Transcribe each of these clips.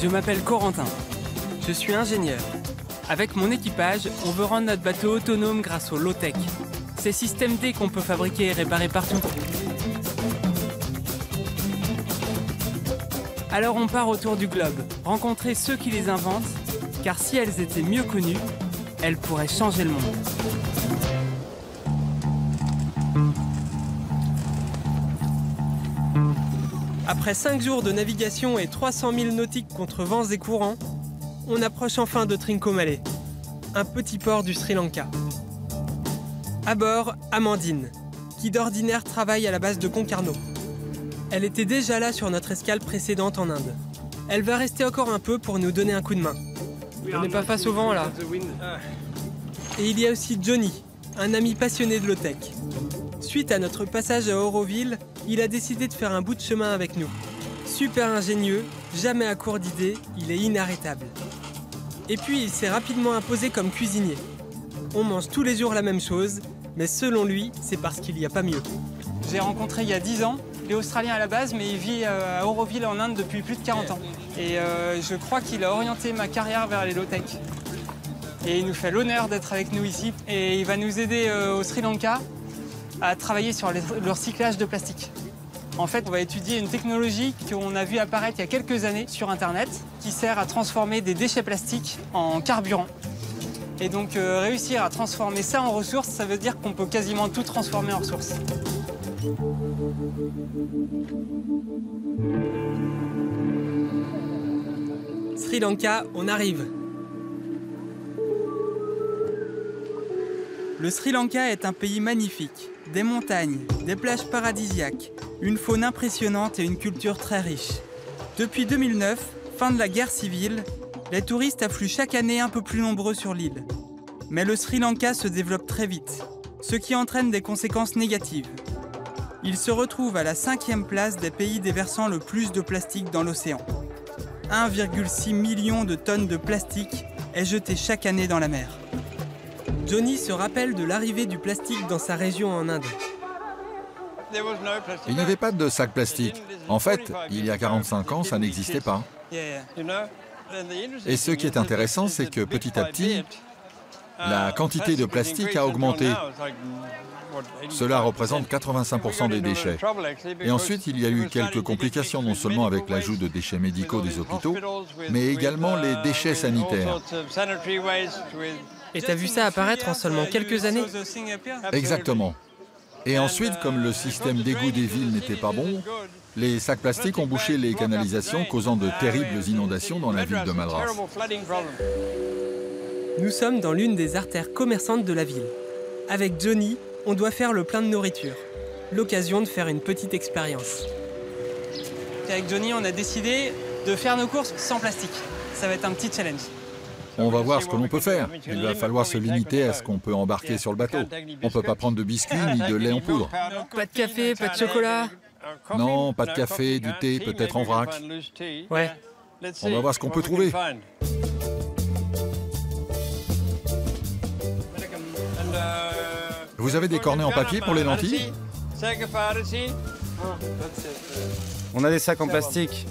Je m'appelle Corentin. Je suis ingénieur. Avec mon équipage, on veut rendre notre bateau autonome grâce au low-tech. Ces systèmes D qu'on peut fabriquer et réparer partout. Alors on part autour du globe, rencontrer ceux qui les inventent, car si elles étaient mieux connues, elles pourraient changer le monde. Après 5 jours de navigation et 300 milles nautiques contre vents et courants, on approche enfin de Trincomalee, un petit port du Sri Lanka. À bord, Amandine, qui d'ordinaire travaille à la base de Concarneau. Elle était déjà là sur notre escale précédente en Inde. Elle va rester encore un peu pour nous donner un coup de main. On n'est pas face au vent là. Et il y a aussi Johnny, un ami passionné de low-tech. Suite à notre passage à Auroville, il a décidé de faire un bout de chemin avec nous. Super ingénieux, jamais à court d'idées, il est inarrêtable. Et puis il s'est rapidement imposé comme cuisinier. On mange tous les jours la même chose, mais selon lui, c'est parce qu'il n'y a pas mieux. J'ai rencontré il y a 10 ans, il est australien à la base, mais il vit à Auroville en Inde depuis plus de 40 ans. Et je crois qu'il a orienté ma carrière vers les low-tech. Et il nous fait l'honneur d'être avec nous ici. Et il va nous aider au Sri Lanka à travailler sur le recyclage de plastique. En fait, on va étudier une technologie qu'on a vu apparaître il y a quelques années sur Internet, qui sert à transformer des déchets plastiques en carburant. Et donc réussir à transformer ça en ressources, ça veut dire qu'on peut quasiment tout transformer en ressources. Sri Lanka, on arrive. Le Sri Lanka est un pays magnifique. Des montagnes, des plages paradisiaques, une faune impressionnante et une culture très riche. Depuis 2009, fin de la guerre civile, les touristes affluent chaque année un peu plus nombreux sur l'île. Mais le Sri Lanka se développe très vite, ce qui entraîne des conséquences négatives. Il se retrouve à la 5e place des pays déversant le plus de plastique dans l'océan. 1,6 million de tonnes de plastique est jeté chaque année dans la mer. Johnny se rappelle de l'arrivée du plastique dans sa région en Inde. Il n'y avait pas de sac plastique. En fait, il y a 45 ans, ça n'existait pas. Et ce qui est intéressant, c'est que petit à petit, la quantité de plastique a augmenté. Cela représente 85% des déchets. Et ensuite, il y a eu quelques complications, non seulement avec l'ajout de déchets médicaux des hôpitaux, mais également les déchets sanitaires. Et t'as vu ça apparaître en seulement quelques années? Exactement. Et ensuite, comme le système d'égout des villes n'était pas bon, les sacs plastiques ont bouché les canalisations, causant de terribles inondations dans la ville de Madras. Nous sommes dans l'une des artères commerçantes de la ville. Avec Johnny, on doit faire le plein de nourriture. L'occasion de faire une petite expérience. Avec Johnny, on a décidé de faire nos courses sans plastique. Ça va être un petit challenge. On va voir ce que l'on peut faire. Il va falloir se limiter à ce qu'on peut embarquer sur le bateau. On ne peut pas prendre de biscuits ni de lait en poudre. Pas de café, pas de chocolat? Non, pas de café, du thé, peut-être en vrac. Ouais. On va voir ce qu'on peut trouver. Vous avez des cornets en papier pour les lentilles? On a des sacs en plastique.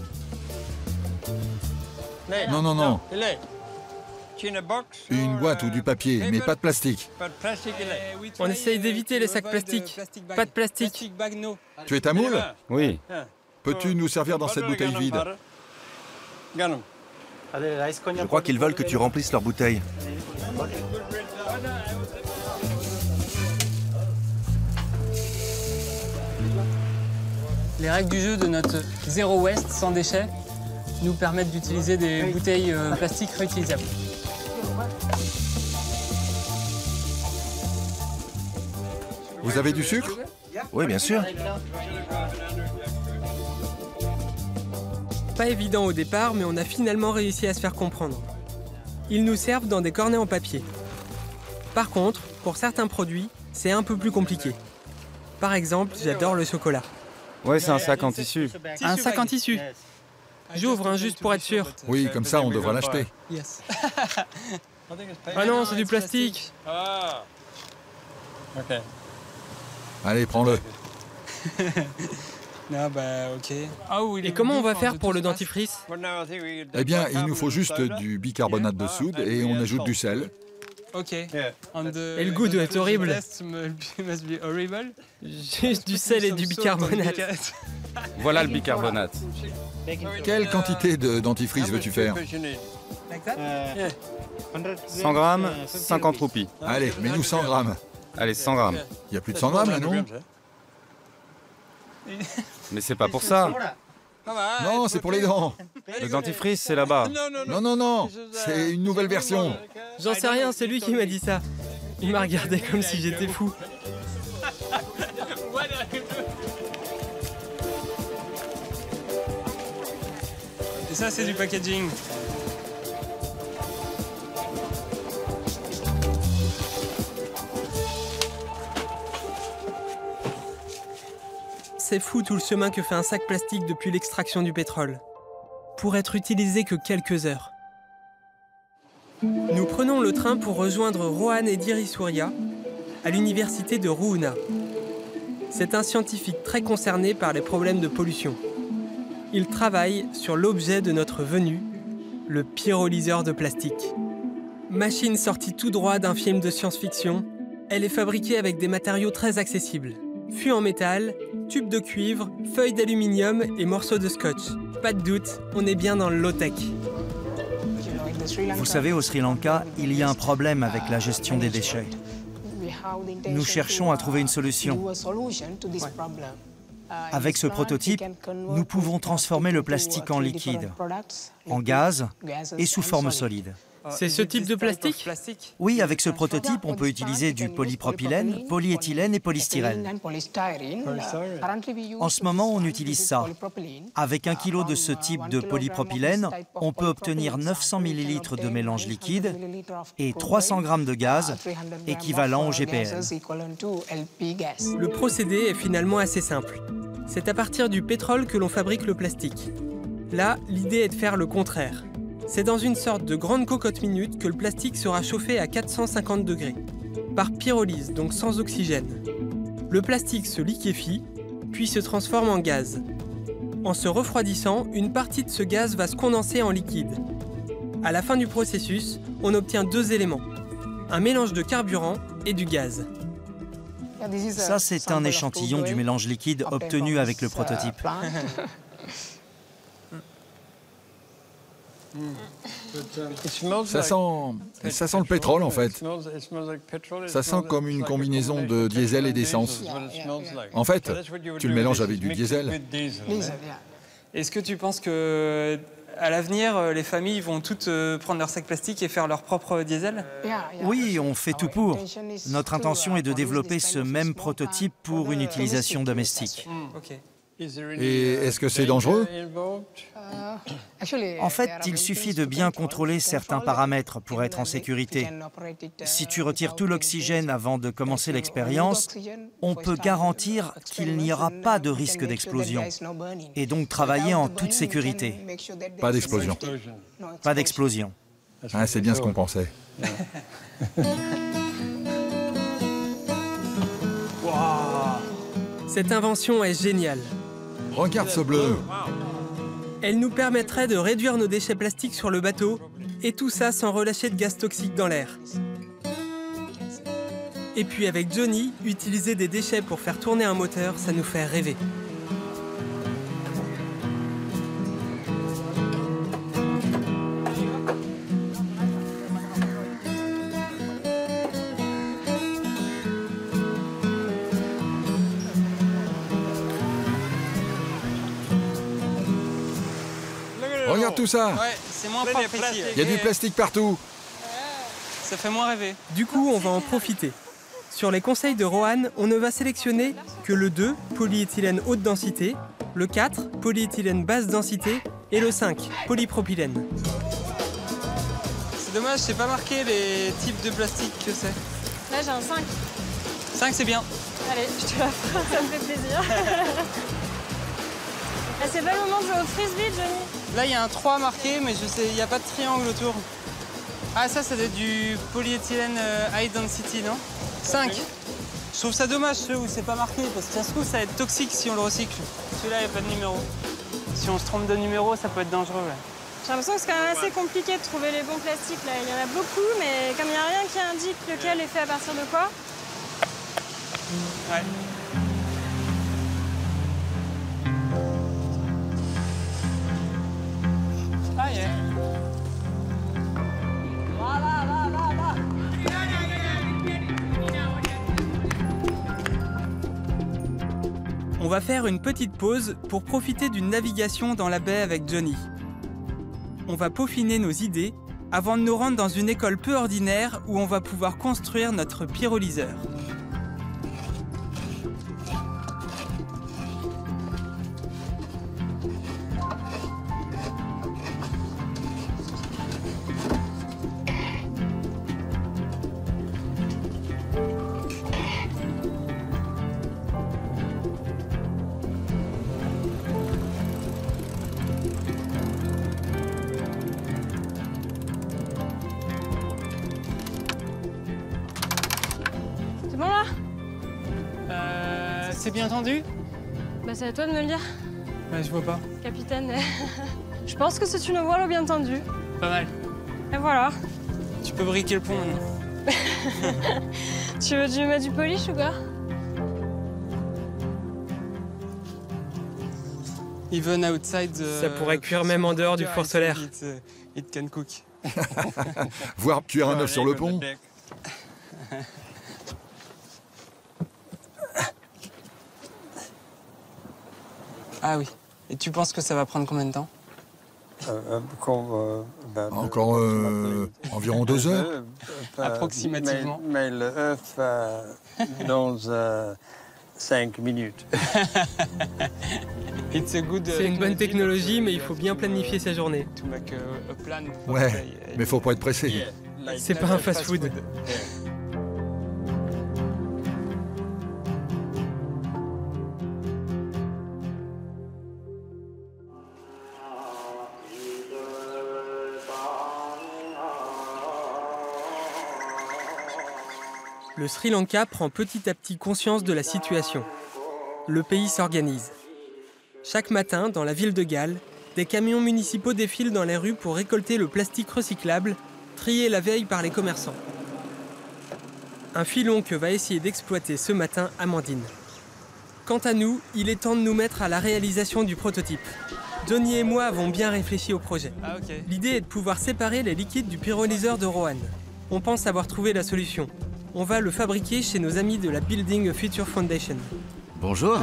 Non, non, non. Une boîte ou du papier, mais pas de plastique. On essaye d'éviter les sacs plastiques. Pas de plastique. Tu es tamoul? Oui. Peux-tu nous servir dans cette bouteille vide? Je crois qu'ils veulent que tu remplisses leur bouteille. Les règles du jeu de notre zéro waste sans déchets nous permettent d'utiliser des bouteilles plastiques réutilisables. Vous avez du sucre? Oui, bien sûr. Pas évident au départ, mais on a finalement réussi à se faire comprendre. Ils nous servent dans des cornets en papier. Par contre, pour certains produits, c'est un peu plus compliqué. Par exemple, j'adore le chocolat. Ouais, c'est un sac en tissu. Un sac en tissu. J'ouvre juste pour être sûr. Oui, comme ça, on devra l'acheter. Yes. Ah non, c'est du plastique. Ah. Ok. Allez, prends-le. Non, bah, ok. Et comment on va faire pour le dentifrice? Eh bien, il nous faut juste du bicarbonate de soude et on ajoute du sel. Ok. Et le goût doit être horrible. Juste du sel et du bicarbonate. Voilà le bicarbonate. Quelle quantité de dentifrice veux-tu faire? 100 grammes, 50 roupies. Allez, mets-nous 100 grammes. Allez, 100 grammes. Il y a plus de 100 grammes là, non? Mais c'est pas pour ça. Non, c'est pour les dents. Le dentifrice, c'est là-bas. Non, non, non, c'est une nouvelle version. J'en sais rien, c'est lui qui m'a dit ça. Il m'a regardé comme si j'étais fou. Et ça, c'est du packaging. C'est fou tout le chemin que fait un sac plastique depuis l'extraction du pétrole, pour être utilisé que quelques heures. Nous prenons le train pour rejoindre Rohan Ediri-Surya à l'université de Ruuna. C'est un scientifique très concerné par les problèmes de pollution. Il travaille sur l'objet de notre venue, le pyrolyseur de plastique. Machine sortie tout droit d'un film de science-fiction, elle est fabriquée avec des matériaux très accessibles. Fût en métal, tubes de cuivre, feuilles d'aluminium et morceaux de scotch. Pas de doute, on est bien dans le low-tech. Vous savez, au Sri Lanka, il y a un problème avec la gestion des déchets. Nous cherchons à trouver une solution. Avec ce prototype, nous pouvons transformer le plastique en liquide, en gaz et sous forme solide. C'est ce type de plastique? Oui, avec ce prototype, on peut utiliser du polypropylène, polyéthylène et polystyrène. En ce moment, on utilise ça. Avec 1 kg de ce type de polypropylène, on peut obtenir 900 ml de mélange liquide et 300 g de gaz, équivalent au GPL. Le procédé est finalement assez simple. C'est à partir du pétrole que l'on fabrique le plastique. Là, l'idée est de faire le contraire. C'est dans une sorte de grande cocotte minute que le plastique sera chauffé à 450 degrés, par pyrolyse, donc sans oxygène. Le plastique se liquéfie, puis se transforme en gaz. En se refroidissant, une partie de ce gaz va se condenser en liquide. À la fin du processus, on obtient 2 éléments, un mélange de carburant et du gaz. Ça, c'est un échantillon du mélange liquide obtenu avec le prototype. Ça sent le pétrole en fait. Ça sent comme une combinaison de diesel et d'essence. En fait, tu le mélanges avec du diesel. Est-ce que tu penses que à l'avenir, les familles vont toutes prendre leur sac plastique et faire leur propre diesel? Oui, on fait tout pour. Notre intention est de développer ce même prototype pour une utilisation domestique. Ok. Et est-ce que c'est dangereux? En fait, il suffit de bien contrôler certains paramètres pour être en sécurité. Si tu retires tout l'oxygène avant de commencer l'expérience, on peut garantir qu'il n'y aura pas de risque d'explosion et donc travailler en toute sécurité. Pas d'explosion. Pas d'explosion. Ah, c'est bien ce qu'on pensait. Cette invention est géniale. Regarde ce bleu. Elle nous permettrait de réduire nos déchets plastiques sur le bateau, et tout ça sans relâcher de gaz toxiques dans l'air. Et puis avec Johnny, utiliser des déchets pour faire tourner un moteur, ça nous fait rêver. Regarde tout ça. Ouais, c'est moins propre ici. Il y a du plastique partout. Ça fait moins rêver. Du coup, on va en profiter. Sur les conseils de Rohan, on ne va sélectionner que le 2, polyéthylène haute densité, le 4, polyéthylène basse densité, et le 5, polypropylène. C'est dommage, c'est pas marqué les types de plastique que c'est. Là, j'ai un 5. 5, c'est bien. Allez, je te l'offre, ça me fait plaisir. Ah, c'est pas le moment de jouer au frisbee, Johnny? Là, il y a un 3 marqué, mais je sais, il n'y a pas de triangle autour. Ah, ça doit être du polyéthylène high density, non? 5. Oui. Je trouve ça dommage, ceux où c'est pas marqué, parce que ça se trouve, ça va être toxique si on le recycle. Celui-là, il n'y a pas de numéro. Si on se trompe de numéro, ça peut être dangereux. Ouais. J'ai l'impression que c'est quand même assez compliqué de trouver les bons plastiques. Là. Il y en a beaucoup, mais comme il n'y a rien qui indique lequel est fait à partir de quoi. Ouais. Ah, yeah. On va faire une petite pause pour profiter d'une navigation dans la baie avec Johnny. On va peaufiner nos idées avant de nous rendre dans une école peu ordinaire où on va pouvoir construire notre pyrolyseur. C'est bien tendu? Bah c'est à toi de me le dire. Ouais, je vois pas. Capitaine, je pense que c'est une voile bien tendue. Pas mal. Et voilà. Tu peux briquer le pont maintenant. Tu veux du mettre du polish ou quoi? Even outside Ça pourrait cuire même en dehors du four solaire. It can cook. Voir cuire un œuf sur le pont. Ah oui. Et tu penses que ça va prendre combien de temps? Encore environ 2 heures. Approximativement. Mais l'œuf dans 5 minutes. C'est une bonne technologie, mais il faut bien planifier sa journée. Ouais, mais faut pas être pressé. C'est pas un fast-food. Le Sri Lanka prend petit à petit conscience de la situation. Le pays s'organise. Chaque matin, dans la ville de Galle, des camions municipaux défilent dans les rues pour récolter le plastique recyclable, trié la veille par les commerçants. Un filon que va essayer d'exploiter ce matin Amandine. Quant à nous, il est temps de nous mettre à la réalisation du prototype. Johnny et moi avons bien réfléchi au projet. L'idée est de pouvoir séparer les liquides du pyrolyseur de Rohan. On pense avoir trouvé la solution. On va le fabriquer chez nos amis de la Building a Future Foundation. Bonjour.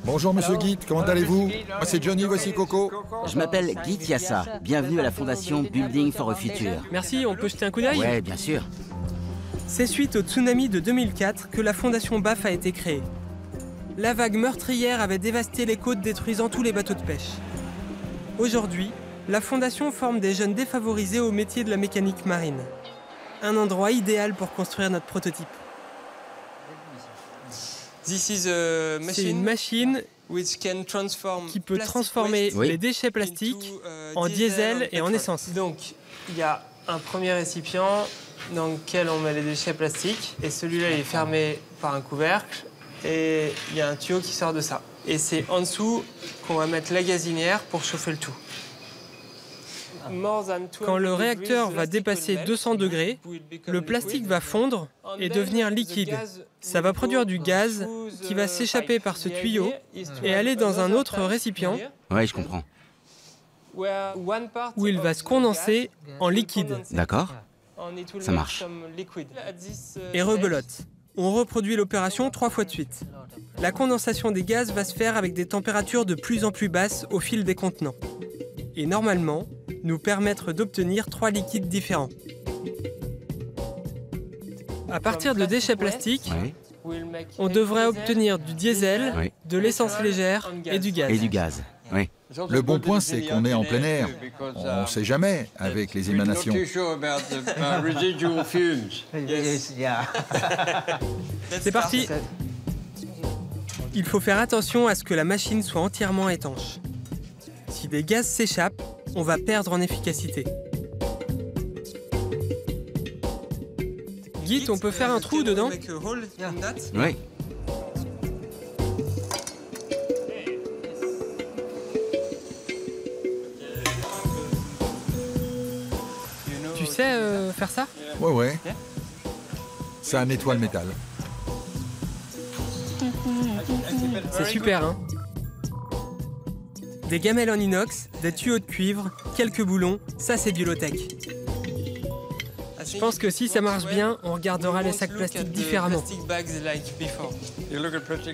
Bonjour Monsieur Guit, comment allez-vous? Moi c'est Johnny, voici Coco. Je m'appelle Guy Tiassa. Bienvenue à la fondation Building for a Future. Merci, on peut jeter un coup d'œil? Ouais, bien sûr. C'est suite au tsunami de 2004 que la fondation BAF a été créée. La vague meurtrière avait dévasté les côtes, détruisant tous les bateaux de pêche. Aujourd'hui, la fondation forme des jeunes défavorisés au métier de la mécanique marine. Un endroit idéal pour construire notre prototype. C'est une machine qui peut transformer les déchets plastiques en diesel et en essence. Donc, il y a un premier récipient dans lequel on met les déchets plastiques. Et celui-là, il est fermé par un couvercle. Et il y a un tuyau qui sort de ça. Et c'est en dessous qu'on va mettre la gazinière pour chauffer le tout. Quand le réacteur va dépasser 200 degrés, le plastique va fondre et devenir liquide. Ça va produire du gaz qui va s'échapper par ce tuyau et aller dans un autre récipient. Ouais, je comprends. Où il va se condenser en liquide. D'accord. Ça marche. Et rebelote. On reproduit l'opération 3 fois de suite. La condensation des gaz va se faire avec des températures de plus en plus basses au fil des contenants. Et normalement, nous permettre d'obtenir 3 liquides différents. À partir de déchets plastiques, on devrait obtenir du diesel, de l'essence légère et du gaz. Et du gaz, oui. Le bon point, c'est qu'on est en plein air. On ne sait jamais avec les émanations. C'est parti. Il faut faire attention à ce que la machine soit entièrement étanche. Si des gaz s'échappent, on va perdre en efficacité. Git, on peut faire un trou dedans? Oui. Tu sais faire ça? Ouais. Ça nettoie le métal. C'est super, hein? Des gamelles en inox, des tuyaux de cuivre, quelques boulons, ça c'est du low-tech. Je pense que si ça marche bien, on regardera les sacs plastiques différemment.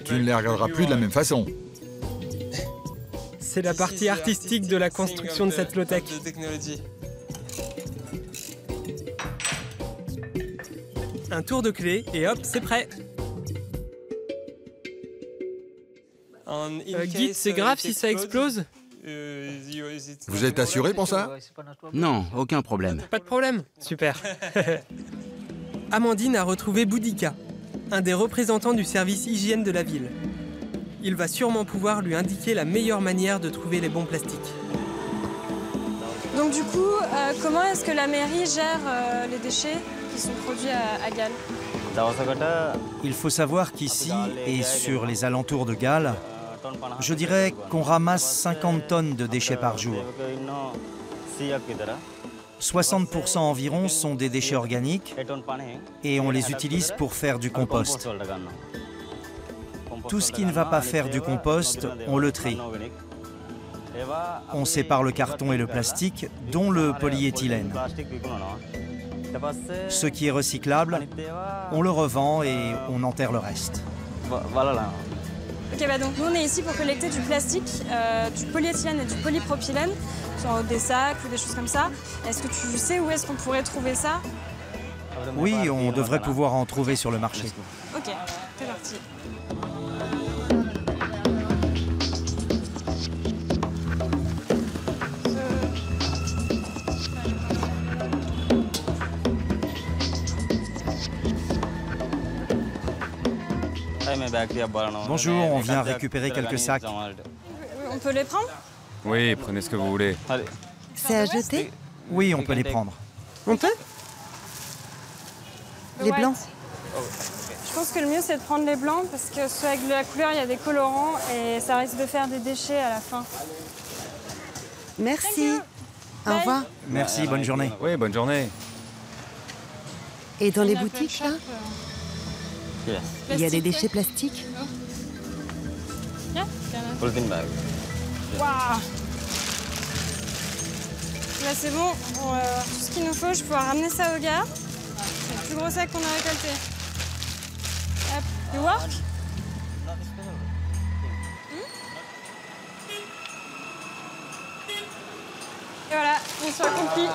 Tu ne les regarderas plus de la même façon. C'est la partie artistique de la construction de cette low-tech. Un tour de clé et hop, c'est prêt. Git, c'est grave si ça explose? Vous êtes assuré pour ça? Non, aucun problème. Pas de problème. Super. Amandine a retrouvé Boudica, un des représentants du service hygiène de la ville. Il va sûrement pouvoir lui indiquer la meilleure manière de trouver les bons plastiques. Donc du coup, comment est-ce que la mairie gère les déchets qui sont produits à Galles? Il faut savoir qu'ici et sur les alentours de Galles, je dirais qu'on ramasse 50 tonnes de déchets par jour. 60% environ sont des déchets organiques et on les utilise pour faire du compost. Tout ce qui ne va pas faire du compost, on le trie. On sépare le carton et le plastique, dont le polyéthylène. Ce qui est recyclable, on le revend et on enterre le reste. Ok, bah donc nous on est ici pour collecter du plastique, du polyéthylène et du polypropylène, sur des sacs ou des choses comme ça. Est-ce que tu sais où est-ce qu'on pourrait trouver ça? Oui, on devrait pouvoir en trouver sur le marché. Ok, c'est parti. Bonjour, on vient récupérer quelques sacs. On peut les prendre? Oui, prenez ce que vous voulez. C'est à jeter? Oui, on peut les prendre. On peut? Les blancs? Je pense que le mieux c'est de prendre les blancs parce que ceux avec la couleur il y a des colorants et ça risque de faire des déchets à la fin. Merci. Au revoir. Merci, bonne journée. Oui, bonne journée. Et dans les boutiques, là, il y a des déchets plastiques? Waouh! Là c'est bon, tout ce qu'il nous faut, je vais pouvoir ramener ça au gars. C'est le plus gros sac qu'on a récolté. Hop, you work? Et voilà, mission accomplie.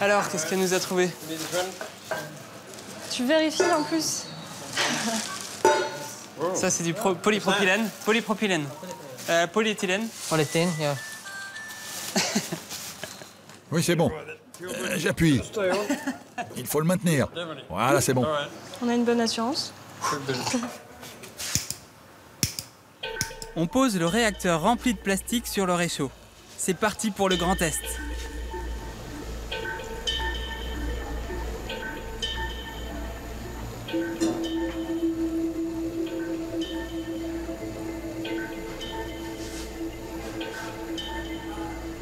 Alors, qu'est-ce qu'elle nous a trouvé? Tu vérifies en plus. Ça, c'est du polypropylène. Polypropylène. Polyéthylène. Polyéthylène, yeah. Oui, c'est bon. J'appuie. Il faut le maintenir. Voilà, c'est bon. On a une bonne assurance. On pose le réacteur rempli de plastique sur le réchaud. C'est parti pour le grand test.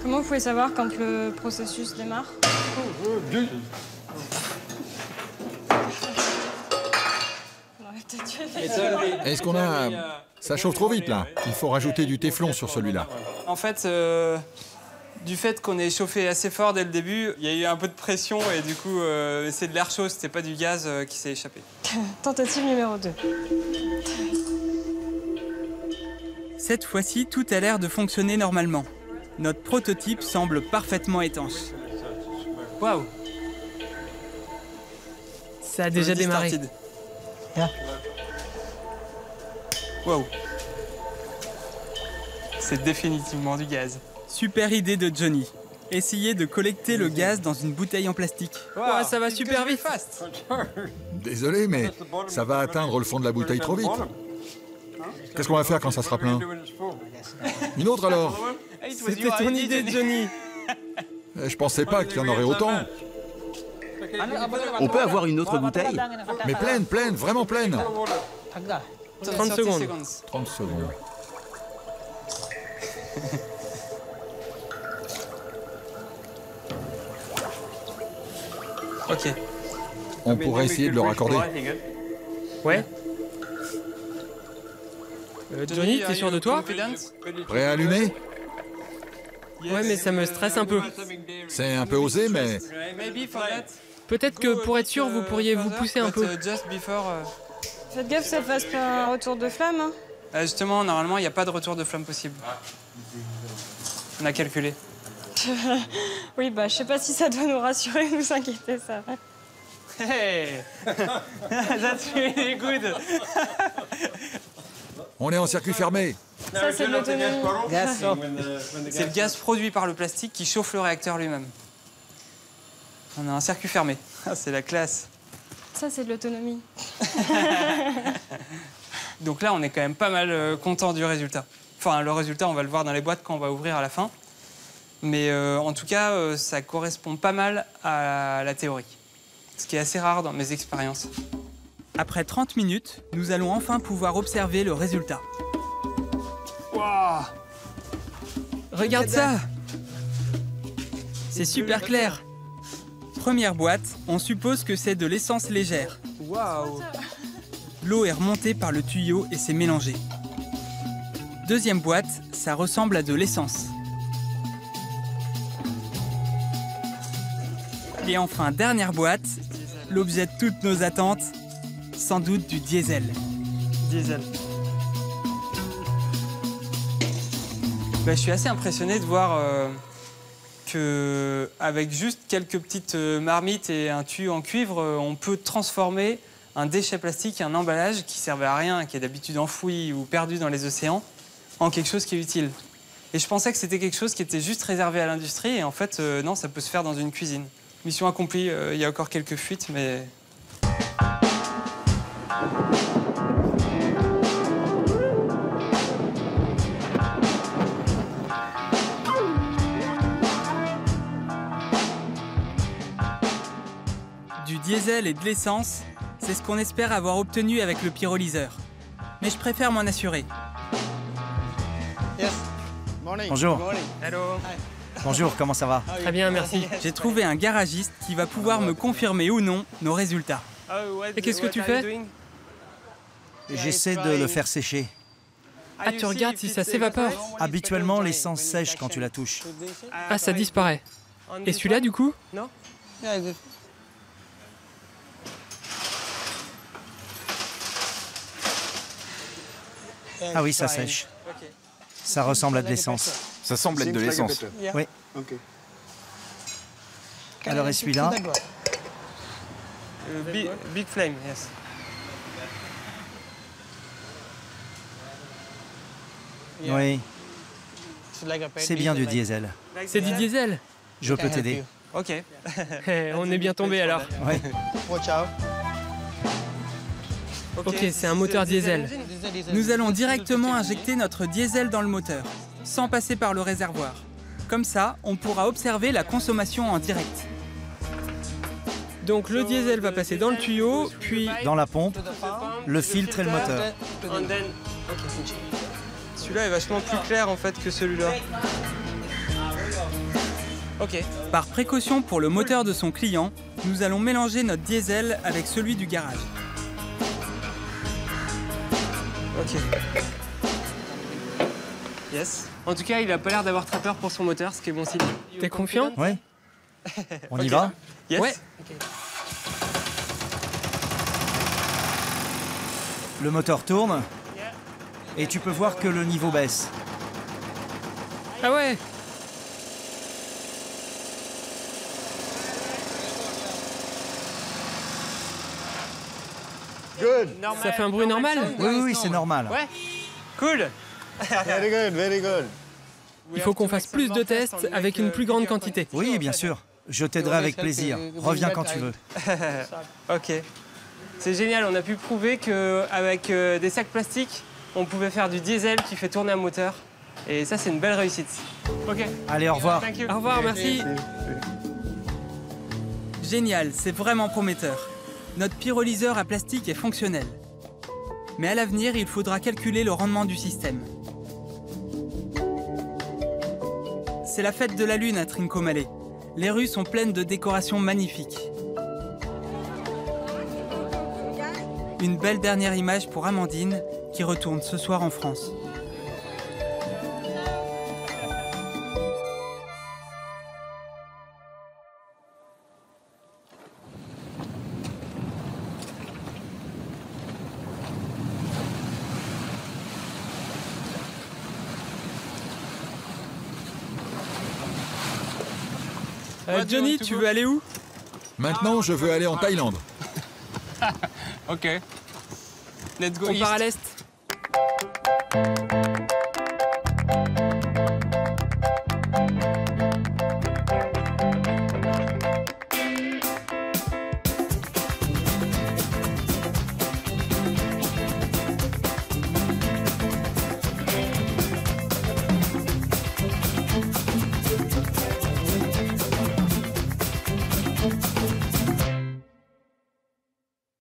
Comment vous pouvez savoir quand le processus démarre? Est-ce qu'on a... Ça chauffe trop vite, là. Il faut rajouter du téflon sur celui-là. En fait, du fait qu'on ait chauffé assez fort dès le début, il y a eu un peu de pression et du coup, c'est de l'air chaud, c'était pas du gaz qui s'est échappé. Tentative numéro 2. Cette fois-ci, tout a l'air de fonctionner normalement. Notre prototype semble parfaitement étanche. Waouh! Ça a déjà démarré. Waouh! C'est définitivement du gaz. Super idée de Johnny. Essayer de collecter le gaz dans une bouteille en plastique. Wow, ça va super vite. Désolé, mais ça va atteindre le fond de la bouteille trop vite. Qu'est-ce qu'on va faire quand ça sera plein? Une autre alors? C'était ton idée, Johnny. Je pensais pas qu'il y en aurait autant. On peut avoir une autre bouteille? Mais pleine, pleine, vraiment pleine. 30 secondes. 30 secondes. Ok. On pourrait essayer de le raccorder. Ouais. Johnny, t'es sûr de toi? Prêt à allumer? Ouais, mais ça me stresse un peu. C'est un peu osé, mais... Peut-être que pour être sûr, vous pourriez vous pousser un peu. Faites gaffe que ça fasse pas un retour de flamme. Hein. Justement, normalement, il n'y a pas de retour de flamme possible. On a calculé. Oui, bah je sais pas si ça doit nous rassurer ou nous inquiéter, ça. Hey! That's really good! On est en circuit fermé. Ça, c'est de l'autonomie. C'est le gaz produit par le plastique qui chauffe le réacteur lui-même. On a un circuit fermé. C'est la classe. Ça, c'est de l'autonomie. Donc là, on est quand même pas mal content du résultat. Enfin, le résultat, on va le voir dans les boîtes quand on va ouvrir à la fin. Mais en tout cas, ça correspond pas mal à la théorie. Ce qui est assez rare dans mes expériences. Après 30 minutes, nous allons enfin pouvoir observer le résultat. Wow. Regarde ça! C'est super clair. Première boîte, on suppose que c'est de l'essence légère. Waouh! L'eau est remontée par le tuyau et s'est mélangée. Deuxième boîte, ça ressemble à de l'essence. Et enfin, dernière boîte, l'objet de toutes nos attentes, sans doute du diesel. Diesel. Je suis assez impressionné de voir qu'avec juste quelques petites marmites et un tuyau en cuivre, on peut transformer un déchet plastique, un emballage qui servait à rien, qui est d'habitude enfoui ou perdu dans les océans, en quelque chose qui est utile. Et je pensais que c'était quelque chose qui était juste réservé à l'industrie, et en fait, non, ça peut se faire dans une cuisine. Mission accomplie, il y a encore quelques fuites, mais... Du diesel et de l'essence, c'est ce qu'on espère avoir obtenu avec le pyrolyseur. Mais je préfère m'en assurer. Bonjour. Hello. Bonjour, comment ça va? Très bien, merci. J'ai trouvé un garagiste qui va pouvoir me confirmer ou non nos résultats. Et qu'est-ce que tu fais? J'essaie de le faire sécher. Ah, tu regardes si ça s'évapore. Habituellement, l'essence sèche quand tu la touches. Ah, ça disparaît. Et celui-là, du coup? Non? Ah oui, ça sèche. Ça ressemble à de l'essence. Ça semble être de l'essence. Oui. Alors, et celui-là? Big flame, yes. Oui. C'est bien du diesel. C'est du diesel. Je peux t'aider. Ok. On est bien tombé alors. Oui. Ok, c'est un moteur diesel. Nous allons directement injecter notre diesel dans le moteur, sans passer par le réservoir. Comme ça, on pourra observer la consommation en direct. Donc le diesel va passer dans le tuyau, puis... Dans la pompe, le filtre et le moteur. Celui-là est vachement plus clair en fait que celui-là. Ok. Par précaution pour le moteur de son client, nous allons mélanger notre diesel avec celui du garage. Ok. Yes. En tout cas, il a pas l'air d'avoir très peur pour son moteur, ce qui est bon signe. T'es confiant? Oui. On y va? Yes. Ouais. Le moteur tourne et tu peux voir que le niveau baisse. Ah ouais. Ça fait un bruit normal? Oui, c'est normal. Ouais. Cool. Il faut qu'on fasse plus de tests avec une plus grande quantité. Oui, bien sûr. Je t'aiderai avec plaisir. Reviens quand tu veux. Ok. C'est génial, on a pu prouver qu'avec des sacs plastiques, on pouvait faire du diesel qui fait tourner un moteur. Et ça, c'est une belle réussite. Ok. Allez, au revoir. Au revoir, merci. Génial, c'est vraiment prometteur. Notre pyrolyseur à plastique est fonctionnel. Mais à l'avenir, il faudra calculer le rendement du système. C'est la fête de la Lune à Trincomalee. Les rues sont pleines de décorations magnifiques. Une belle dernière image pour Amandine, qui retourne ce soir en France. Johnny, tu veux aller où? Maintenant, je veux aller en Thaïlande. Ok. Let's go. On part à l'est.